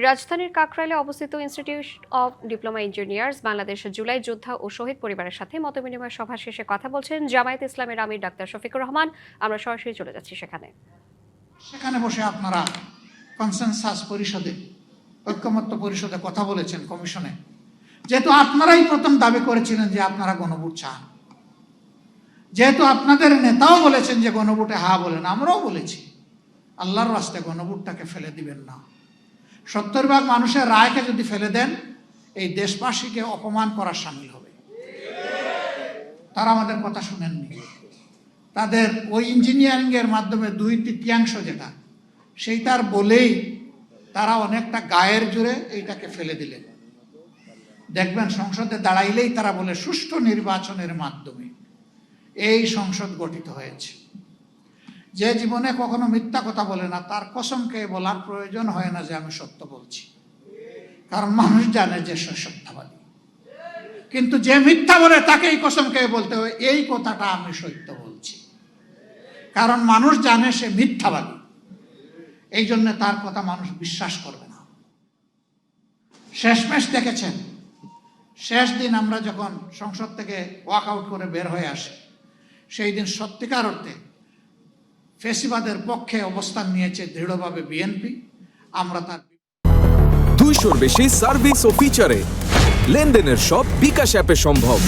রাজধানীর কাকরাইলে অবস্থিত institute of diploma engineers Bangladesh July যোদ্ধা ও শহীদ পরিবারের সাথে মতবিনিময় সভা শেষে কথা বলছেন জামায়াতে ইসলামের আমির ডাক্তার শফিকুর রহমান। আমরা সরাসরি চলে যাচ্ছি সেখানে বসে আপনারা কনসেনসাস পরিষদে, ঐক্যমত্য পরিষদে কথা বলেছেন কমিশনে, যেহেতু আপনারাই প্রথম দাবি করেছিলেন যে আপনারা গণভোট চান, যেহেতু আপনাদের নেতাও বলেছেন যে গণভোটে হা বলেন, আমরাও বলেছি আল্লাহর রাস্তায় গণভোটটাকে ফেলে দিবেন না। 70 ভাগ মানুষের রায়কে যদি ফেলে দেন, এই দেশবাসীকে অপমান করার সামিল হবে। তারা আমাদের কথা শুনেননি। তাদের ওই ইঞ্জিনিয়ারিং এর মাধ্যমে 2/3 যেটা সেইটার বলেই তারা অনেকটা গায়ের জোরে এইটাকে ফেলে দিলেন। দেখবেন সংসদে দাঁড়াইলেই তারা বলে সুষ্ঠু নির্বাচনের মাধ্যমে এই সংসদ গঠিত হয়েছে। যে জীবনে কখনো মিথ্যা কথা বলে না, তার কসম খেয়ে বলার প্রয়োজন হয় না যে আমি সত্য বলছি, কারণ মানুষ জানে যে সে সত্যবাদী। কিন্তু যে মিথ্যা বলে তাকে এই কসম খেয়ে বলতে হয় এই কথাটা আমি সত্য বলছি, কারণ মানুষ জানে সে মিথ্যাবাদী। এই জন্য তার কথা মানুষ বিশ্বাস করবে না। শেষমেশ দেখেছেন, শেষ দিন আমরা যখন সংসদ থেকে ওয়াক আউট করে বের হয়ে আসি, সেই দিন সত্যিকার অর্থে ফেসিবাদের পক্ষে অবস্থান নিয়েছে দৃঢ়ভাবে বিএনপি। আমরা তার 200-র বেশি সার্ভিস ও ফিচারে লেনদেনের সব বিকাশ অ্যাপে সম্ভব।